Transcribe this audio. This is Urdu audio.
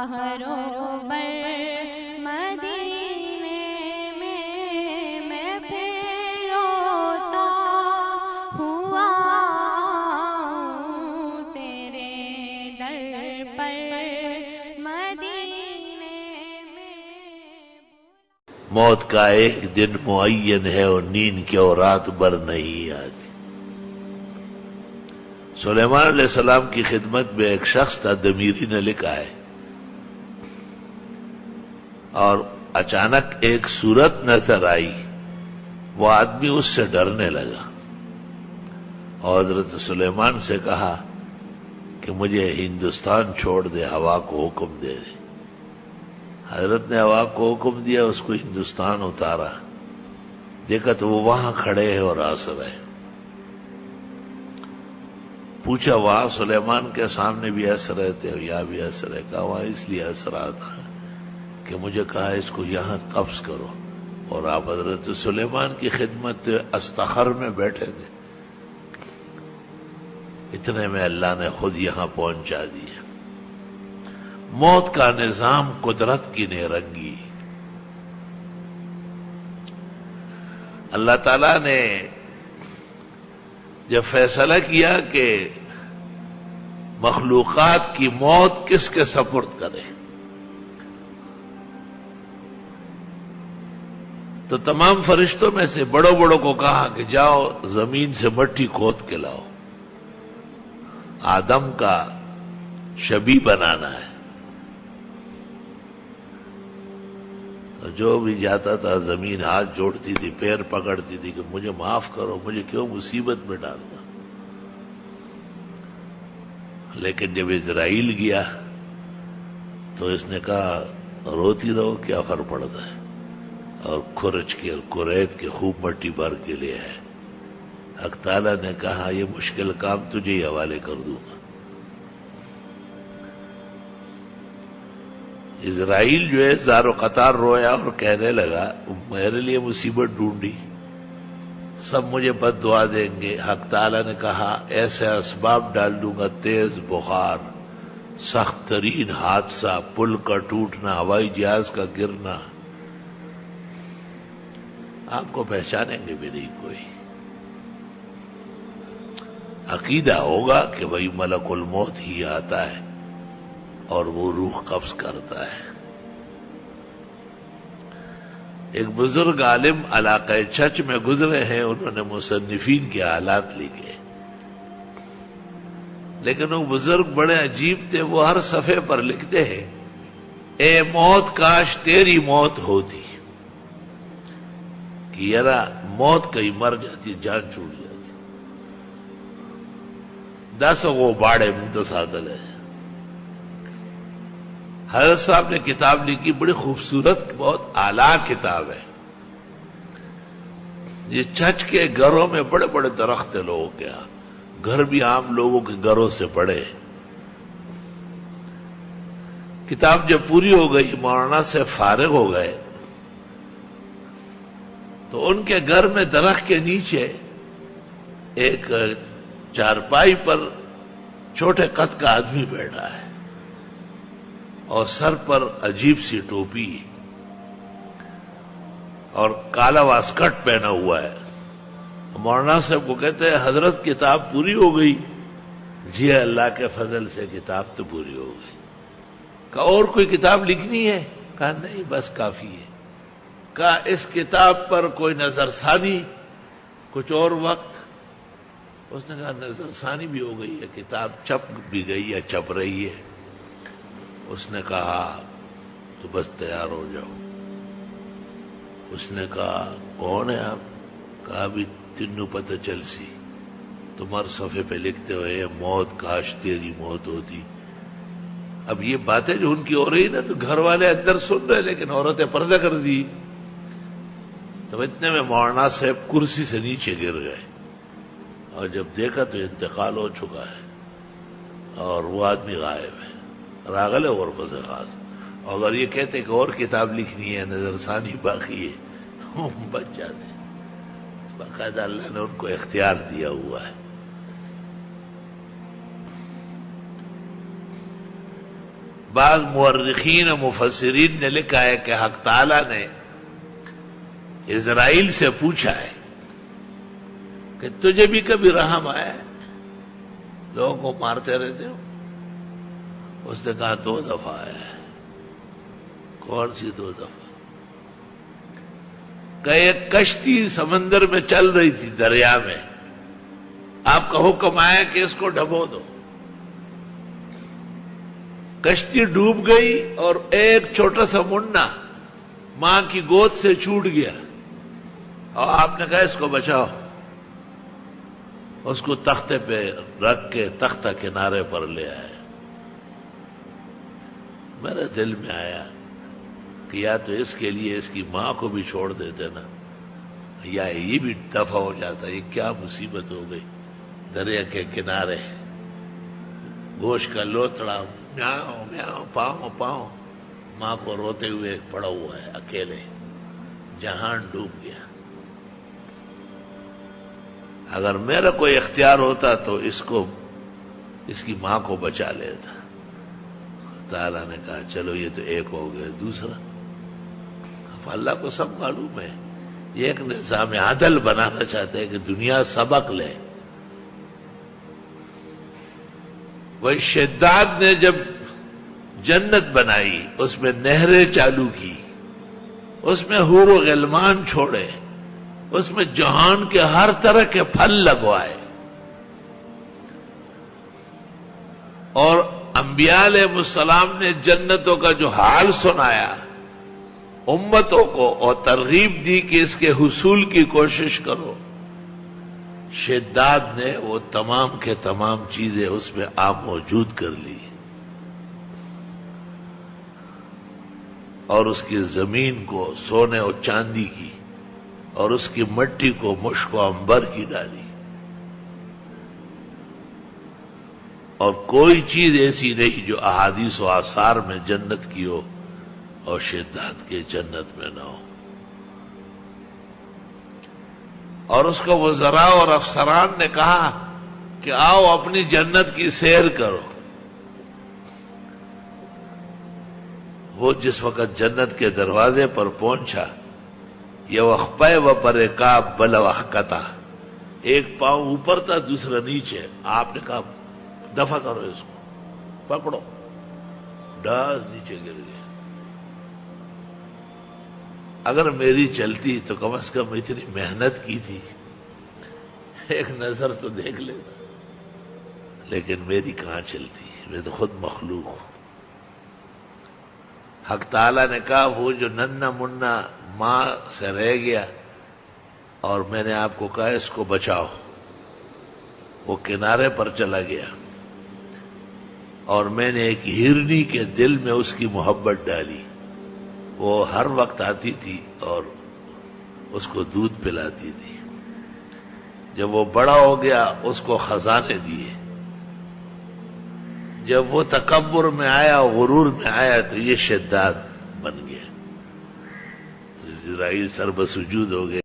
بحروں بر مدینے میں پھر روتا ہوا ہوں تیرے در پر مدینے میں۔ موت کا ایک دن معین ہے اور نیند کیوں رات بھر نہیں آتی۔ سلیمان علیہ السلام کی خدمت میں ایک شخص تھا، دمیری نے لکھا ہے، اور اچانک ایک صورت نظر آئی، وہ آدمی اس سے ڈرنے لگا اور حضرت سلیمان سے کہا کہ مجھے ہندوستان چھوڑ دے، ہوا کو حکم دے دے۔ حضرت نے ہوا کو حکم دیا، اس کو ہندوستان اتارا، دیکھا تو وہ وہاں کھڑے ہیں اور ہنس رہے۔ پوچھا وہاں سلیمان کے سامنے بھی ہنس رہے تھے اور یہاں بھی ہنس رہے؟ کہا وہاں اس لیے ہنس رہا تھا کہ مجھے کہا اس کو یہاں قبض کرو، اور آپ حضرت سلیمان کی خدمت استخر میں بیٹھے تھے، اتنے میں اللہ نے خود یہاں پہنچا دیا۔ موت کا نظام قدرت کی نیرنگی۔ اللہ تعالیٰ نے جب فیصلہ کیا کہ مخلوقات کی موت کس کے سپرد کرے، تو تمام فرشتوں میں سے بڑوں بڑوں کو کہا کہ جاؤ زمین سے مٹی کھود کے لاؤ، آدم کا شبیہ بنانا ہے۔ جو بھی جاتا تھا زمین ہاتھ جوڑتی تھی، پیر پکڑتی تھی کہ مجھے معاف کرو، مجھے کیوں مصیبت میں ڈالنا۔ لیکن جب اسرائیل گیا تو اس نے کہا روتی رہو، کیا فرق پڑتا ہے، اور کھرچ کے اور کوریت کے خوب مٹی بھر کے لے ہے۔ حق تعالیٰ نے کہا یہ مشکل کام تجھے ہی حوالے کر دوں گا۔ اسرائیل جو ہے زار و قطار رویا اور کہنے لگا میرے لیے مصیبت ڈھونڈی، سب مجھے بد دعا دیں گے۔ حق تعالیٰ نے کہا ایسے اسباب ڈال دوں گا، تیز بخار، سخت ترین حادثہ، پل کا ٹوٹنا، ہوائی جہاز کا گرنا، آپ کو پہچانیں گے بھی نہیں کوئی۔ عقیدہ ہوگا کہ وہی ملک الموت ہی آتا ہے اور وہ روح قبض کرتا ہے۔ ایک بزرگ عالم علاقہ چچ میں گزرے ہیں، انہوں نے مصنفین کے حالات لکھے، لیکن وہ بزرگ بڑے عجیب تھے۔ وہ ہر صفحے پر لکھتے ہیں اے موت کاش تیری موت ہوتی، کہ یرا موت کہیں مر جاتی، جان چھوٹ جاتی۔ 10 وہ باڑے متصادل ہے۔ حضرت صاحب نے کتاب لکھی، بڑی خوبصورت، بہت اعلیٰ کتاب ہے۔ یہ چچ کے گھروں میں بڑے بڑے درخت ہیں لوگوں کے یہاں، گھر بھی عام لوگوں کے گھروں سے بڑے۔ کتاب جب پوری ہو گئی، مولانا سے فارغ ہو گئے، تو ان کے گھر میں درخت کے نیچے ایک چارپائی پر چھوٹے قد کا آدمی بیٹھا ہے اور سر پر عجیب سی ٹوپی اور کالا واسکٹ پہنا ہوا ہے۔ مولانا صاحب کو کہتے ہیں حضرت کتاب پوری ہو گئی؟ جی اللہ کے فضل سے کتاب تو پوری ہو گئی۔ کہا اور کوئی کتاب لکھنی ہے؟ کہا نہیں بس کافی ہے۔ کہا اس کتاب پر کوئی نظر ثانی، کچھ اور وقت؟ اس نے کہا نظر ثانی بھی ہو گئی ہے، کتاب چھپ بھی گئی ہے، چھپ رہی ہے۔ اس نے کہا تو بس تیار ہو جاؤ۔ اس نے کہا کون ہے آپ؟ کہا بھی تینوں پتہ چل سی، تمہارے صفحے پہ لکھتے ہوئے موت کاش تیری موت ہوتی۔ اب یہ باتیں جو ان کی ہو رہی نا تو گھر والے اندر سن رہے، لیکن عورتیں پردہ کر دی۔ تو اتنے میں مولانا صاحب کرسی سے نیچے گر گئے، اور جب دیکھا تو انتقال ہو چکا ہے اور وہ آدمی غائب ہے، راغل ہے غرفہ سے خاص۔ اور اگر یہ کہتے کہ اور کتاب لکھنی ہے، نظر ثانی باقی ہے، بچ جاتے۔ باقاعدہ اللہ نے ان کو اختیار دیا ہوا ہے۔ بعض مورخین و مفسرین نے لکھا ہے کہ حق تعالی نے اسرائیل سے پوچھا ہے کہ تجھے بھی کبھی رحم آیا ہے؟ لوگوں کو مارتے رہتے ہو؟ اس نے کہا 2 دفعہ آیا ہے۔ کون سی 2 دفعہ؟ کہ ایک کشتی سمندر میں چل رہی تھی، دریا میں، آپ کا حکم آیا کہ اس کو ڈبو دو۔ کشتی ڈوب گئی اور ایک چھوٹا سا منڈا ماں کی گود سے چھوٹ گیا، اور آپ نے کہا اس کو بچاؤ۔ اس کو تختے پہ رکھ کے تختہ کنارے پر لے آئے۔ میرے دل میں آیا کہ یا تو اس کے لیے اس کی ماں کو بھی چھوڑ دیتے نا، یا یہ بھی دفع ہو جاتا۔ یہ کیا مصیبت ہو گئی؟ دریا کے کنارے گوشت کا لوتڑا، میاؤں میاؤں، پاؤں پاؤں، ماں کو روتے ہوئے پڑا ہوا ہے اکیلے، جہان ڈوب گیا۔ اگر میرا کوئی اختیار ہوتا تو اس کی ماں کو بچا لیتا۔ تعالیٰ نے کہا چلو یہ تو ایک ہو گیا، دوسرا؟ اب اللہ کو سب معلوم ہے، یہ ایک نظام عدل بنانا چاہتے ہیں کہ دنیا سبق لے۔ وہی شداد نے جب جنت بنائی، اس میں نہریں چالو کی، اس میں حور و غلمان چھوڑے، اس میں جہان کے ہر طرح کے پھل لگوائے، اور انبیاء علیہ السلام نے جنتوں کا جو حال سنایا امتوں کو، اور ترغیب دی کہ اس کے حصول کی کوشش کرو، شداد نے وہ تمام کے تمام چیزیں اس میں موجود کر لی، اور اس کی زمین کو سونے اور چاندی کی، اور اس کی مٹی کو مشک و عنبر کی ڈالی، اور کوئی چیز ایسی نہیں جو احادیث و آثار میں جنت کی ہو اور شداد کے جنت میں نہ ہو۔ اور اس کو وزراء اور افسران نے کہا کہ آؤ اپنی جنت کی سیر کرو۔ وہ جس وقت جنت کے دروازے پر پہنچا، یہ وقفہ و پرکاب بل وحکتا، ایک پاؤں اوپر تھا دوسرا نیچے۔ آپ نے کہا دفع کرو اس کو، پکڑو، ڈاز نیچے گر گیا۔ اگر میری چلتی تو کم از کم اتنی محنت کی تھی، ایک نظر تو دیکھ لیتا، لیکن میری کہاں چلتی، میں تو خود مخلوق ہوں۔ حق تعالیٰ نے کہا وہ جو ننھا منا ماں سے رہ گیا، اور میں نے آپ کو کہا اس کو بچاؤ، وہ کنارے پر چلا گیا، اور میں نے ایک ہرنی کے دل میں اس کی محبت ڈالی، وہ ہر وقت آتی تھی اور اس کو دودھ پلاتی تھی۔ جب وہ بڑا ہو گیا اس کو خزانے دیے، جب وہ تکبر میں آیا، غرور میں آیا، تو یہ شداد بن گیا۔ اسرائیل سر بسجود ہو گئے۔